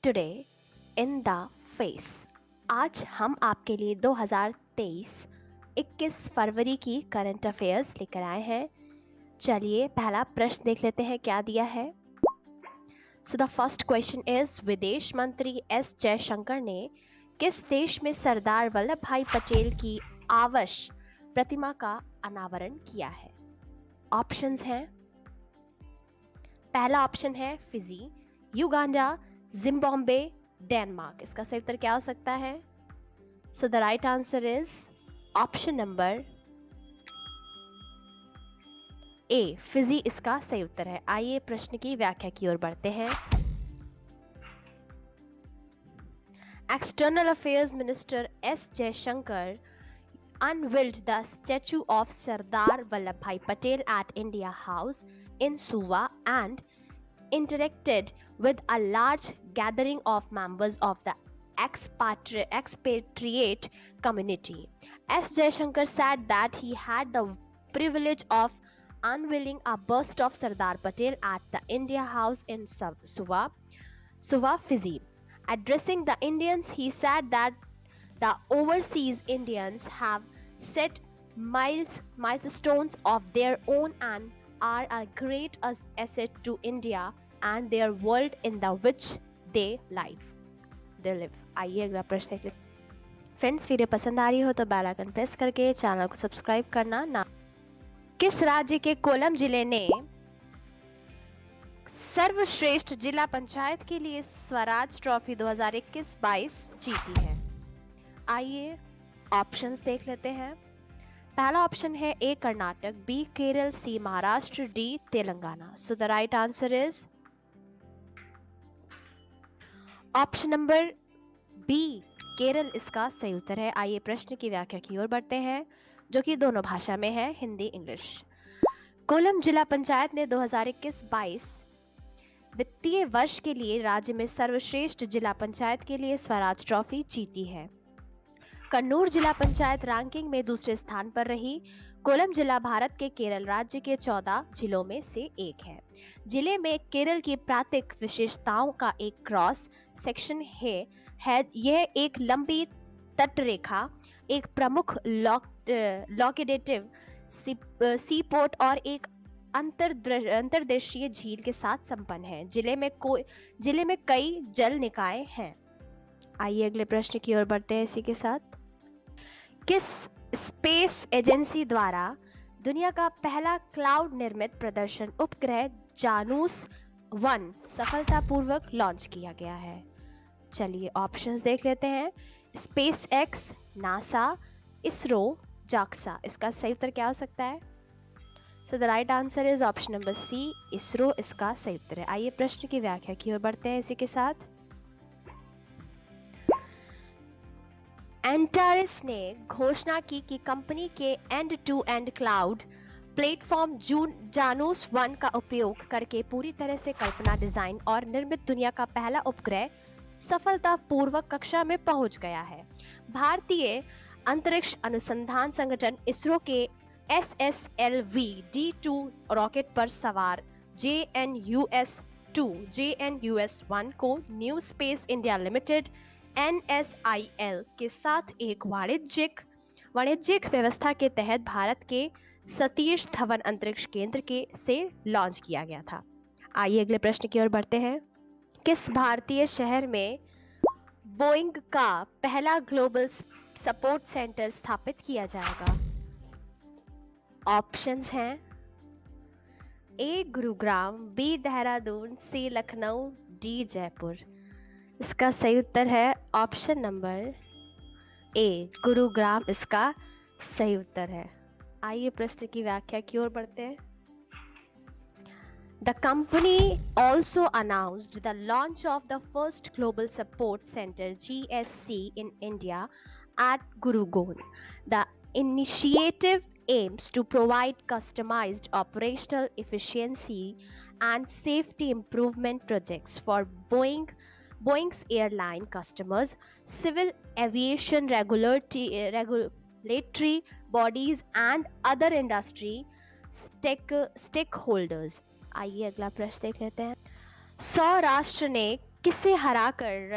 Today in the face. आज हम आपके लिए 2023 21 फरवरी की करंट अफेयर्स लेकर आए हैं। चलिए पहला प्रश्न देख लेते हैं क्या दिया है। So the first question is, विदेश मंत्री एस जयशंकर ने किस देश में सरदार वल्लभ भाई पटेल की आवास प्रतिमा का अनावरण किया है? ऑप्शंस हैं। पहला ऑप्शन है फिजी, युगांडा, जिम्बाब्वे, डेनमार्क। इसका सही उत्तर क्या हो सकता है? So the right answer is option number A, Fiji इसका सही उत्तर है। आइए प्रश्न की व्याख्या की ओर बढ़ते हैं। External affairs minister S Jaishankar unveiled the statue of Sardar Vallabhbhai Patel at India House in Suva and interacted with a large gathering of members of the expatriate community. S. Jaishankar said that he had the privilege of unveiling a bust of Sardar Patel at the India House in Suva, Fiji. Addressing the Indians, he said that the overseas Indians have set milestones of their own and are a great asset to India and their world in the which they live. आइए अगला प्रश्न देख लेते हैं। Friends, video पसंद आ रही हो तो बेल आइकन प्रेस करके चैनल को सब्सक्राइब करना ना। किस राज्य के कोल्लम जिले ने सर्वश्रेष्ठ जिला पंचायत के लिए स्वराज ट्रॉफी 2021-22 जीती है? आइए ऑप्शंस देख लेते हैं। पहला ऑप्शन है A Karnataka, B Kerala, C Maharashtra, D Telangana. So the right answer is option number B, Kerala इसका सही उत्तर है। आइए प्रश्न की व्याख्या की ओर बढ़ते हैं, जो कि दोनों भाषा में है, हिंदी इंग्लिश। कोल्लम जिला पंचायत ने 2021-22 वित्तीय वर्ष के लिए राज्य में सर्वश्रेष्ठ जिला पंचायत के लिए स्वराज ट्रॉफी जीती है। कन्नूर जिला पंचायत रैंकिंग में दूसरे स्थान पर रही। कोल्लम जिला भारत के केरल राज्य के 14 जिलों में से एक है। जिले में केरल की प्राकृतिक विशेषताओं का एक क्रॉस सेक्शन है। यह एक लंबी तटरेखा, एक प्रमुख लोकेडेटिव सीपोर्ट और एक अंतर्देशीय झील के साथ संपन्न है। जिले में कई जल निकाय हैं। आइए अगले प्रश्न की ओर बढ़ते हैं इसी के साथ। किस स्पेस एजेंसी द्वारा दुनिया का पहला क्लाउड निर्मित प्रदर्शन उपग्रह जानूस 1 सफलतापूर्वक लॉन्च किया गया है? चलिए ऑप्शंस देख लेते हैं। SpaceX, NASA, ISRO, JAXA. इसका सही उत्तर क्या हो सकता है? So the right answer is option number C, ISRO इसका सही उत्तर है। आइए प्रश्न की व्याख्या की ओर बढ़ते हैं इसी के साथ। एंटारिस ने घोषणा की कि कंपनी के end to end cloud platform Janus 1 का उपयोग करके पूरी तरह से कल्पना, डिजाइन और निर्मित दुनिया का पहला उपग्रह सफलतापूर्वक कक्षा में पहुंच गया है। भारतीय अंतरिक्ष अनुसंधान संगठन इसरो के SSLV-D2 रॉकेट पर सवार JNUS-1 को new space India limited NSIL के साथ एक वाणिज्यिक व्यवस्था के तहत भारत के सतीश धवन अंतरिक्ष केंद्र से लॉन्च किया गया था। आइए अगले प्रश्न की ओर बढ़ते हैं। किस भारतीय शहर में बोइंग का पहला ग्लोबल सपोर्ट सेंटर स्थापित किया जाएगा? ऑप्शंस हैं। ए गुरुग्राम, बी देहरादून, सी लखनऊ, डी जयपुर। इसका सही उत्तर है ऑप्शन नंबर ए, गुरुग्राम इसका सही उत्तर है। आइए प्रश्न की व्याख्या की ओर बढ़ते हैं। The company also announced the launch of the first Global Support Center GSC in India at Gurugram. The initiative aims to provide customized operational efficiency and safety improvement projects for Boeing's airline customers, civil aviation regulatory bodies and other industry stakeholders. आइए अगला प्रश्न देख लेते हैं। सौराष्ट्र ने किसे हराकर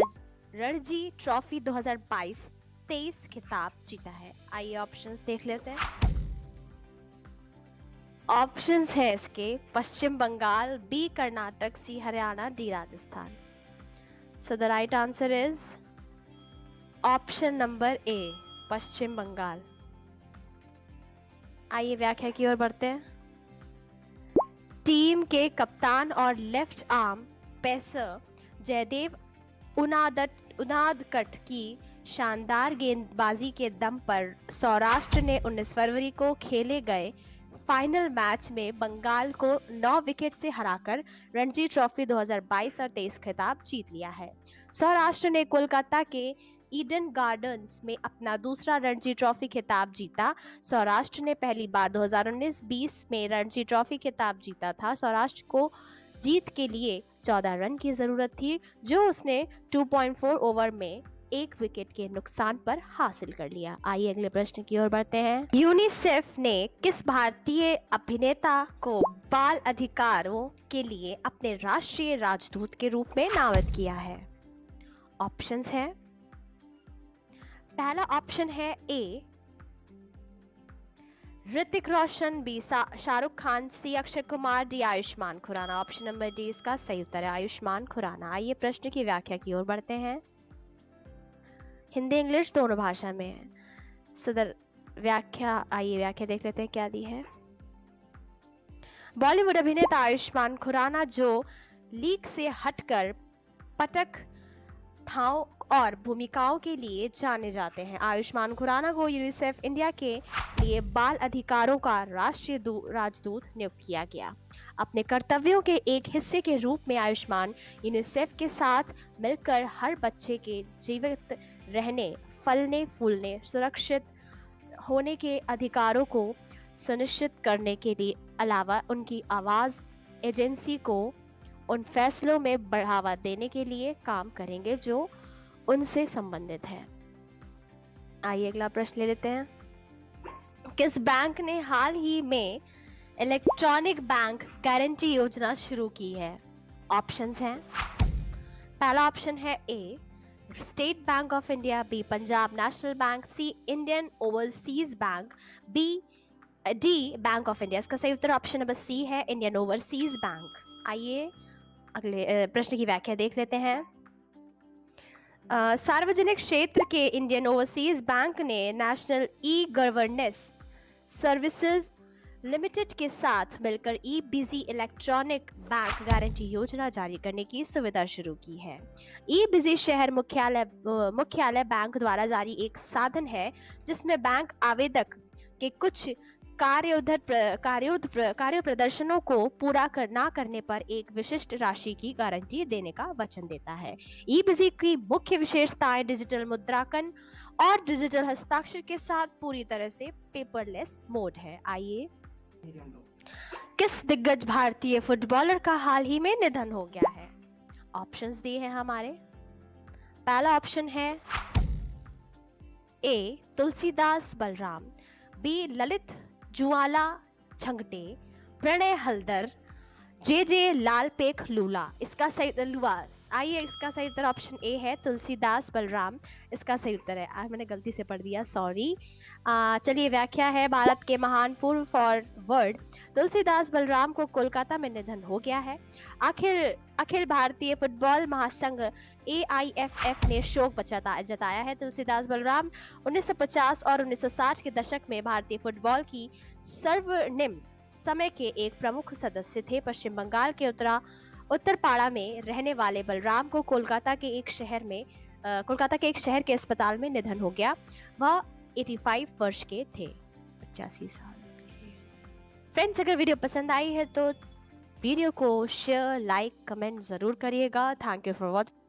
Ranji trophy 2022-23 खिताब जीता है? आइए ऑप्शंस देख लेते हैं। ऑप्शंस है इसके Paschim Bangal, B Karnataka, C Haryana, D Rajasthan. So the right answer is option number A, Paschim Bangal. आइए व्याख्या की ओर बढ़ते हैं। टीम के कप्तान और left arm pacer Jaydev Unadkat की शानदार गेंदबाजी के दम पर सौराष्ट्र ने 19 फरवरी को खेले गए फाइनल मैच में बंगाल को 9 विकेट से हराकर रणजी ट्रॉफी 2022 और 23 खिताब जीत लिया है। सौराष्ट्र ने कोलकाता के ईडन गार्डन्स में अपना दूसरा रणजी ट्रॉफी खिताब जीता। सौराष्ट्र ने पहली बार 2019-20 में रणजी ट्रॉफी खिताब जीता था। सौराष्ट्र को जीत के लिए 14 रन की जरूरत थी, जो उसने 2.4 ओवर में 1 विकेट के नुकसान पर हासिल कर लिया। आइए अगले प्रश्न की ओर बढ़ते हैं। यूनिसेफ ने किस भारतीय अभिनेता को बाल अधिकारों के लिए अपने राष्ट्रीय राजदूत के रूप में नामित किया है? ऑप्शंस हैं। पहला ऑप्शन है A Hrithik Roshan, B Shahrukh Khan, C Akshay Kumar, D Ayushmann Khurrana. Option number D इसका सही उत्तर है, आयुष्मान खुराना। आइए प्रश्न की व्याख्या की ओर बढ़ते हैं। हिंदी इंग्लिश दोनों भाषा में है। सदर व्याख्या, आइए व्याख्या देख लेते हैं क्या दी है। बॉलीवुड अभिनेता आयुष्मान खुराना जो लीक से हटकर पटक थाव और भूमिकाओं के लिए जाने जाते हैं। आयुष्मान खुराना को यूनिसेफ इंडिया के लिए बाल अधिकारों का राष्ट्रीय राजदूत नियुक्त किया गया। अपने कर्तव्यों के एक हिस्से के रूप में आयुष्मान यूनिसेफ के साथ मिलकर हर बच्चे के जीवित रहने, फलने फूलने, सुरक्षित होने के अधिकारों को सुनिश्चित करने के लिए अलावा उनकी आवाज एजेंसी को उन फैसलों में बढ़ावा देने के लिए काम करेंगे जो उनसे संबंधित है। आइए अगला प्रश्न ले लेते हैं। किस बैंक ने हाल ही में इलेक्ट्रॉनिक बैंक गारंटी योजना शुरू की है? ऑप्शंस हैं। पहला ऑप्शन है A state bank of India, B Punjab national bank, C Indian overseas bank, D bank of India. इसका सही उत्तर ऑप्शन नंबर सी है, इंडियन ओवरसीज बैंक। आइए अगले प्रश्न की व्याख्या देख लेते हैं। सार्वजनिक क्षेत्र के इंडियन ओवरसीज बैंक ने national e governance services limited के साथ मिलकर ई बिजी इलेक्ट्रॉनिक बैंक गारंटी योजना जारी करने की सुविधा शुरू की है। ई बिजी शहर मुख्यालय बैंक द्वारा जारी एक साधन है जिसमें बैंक आवेदक के कुछ कार्य प्रदर्शनों को पूरा ना करने पर एक विशिष्ट राशि की गारंटी देने का वचन देता है। ई बिजी की मुख्य विशेषताएं डिजिटल मुद्रांकन और डिजिटल हस्ताक्षर के साथ पूरी तरह से पेपरलेस मोड है। आइए, किस दिग्गज भारतीय फुटबॉलर का हाल ही में निधन हो गया है? ऑप्शंस दिए हैं हमारे। पहला ऑप्शन है ए तुलसीदास बलराम, बी ललित जुआला छंगटे, प्रणय हल्दर, जे लालपेख लूला। इसका सही आइए इसका सही उत्तर ऑप्शन ए है तुलसीदास बलराम। इसका सही उत्तर है। मैंने गलती से पढ़ दिया, सॉरी। चलिए व्याख्या है। भारत के महान पूर्व फॉरवर्ड तुलसीदास बलराम को कोलकाता में निधन हो गया है। अखिल भारतीय फुटबॉल महासंघ AIFF ने शोक जताया है। तुलसीदास बलराम 1950 और 1960 के दशक में भारतीय फुटबॉल की स्वर्णिम समय के एक प्रमुख सदस्य थे। पश्चिम बंगाल के उत्तरपाड़ा में रहने वाले बलराम को कोलकाता के एक शहर के अस्पताल में निधन हो गया। वह 85 वर्ष के थे, 85 साल के। फ्रेंड्स, अगर वीडियो पसंद आई है तो वीडियो को शेयर, लाइक, कमेंट जरूर करिएगा। Thank you for watching.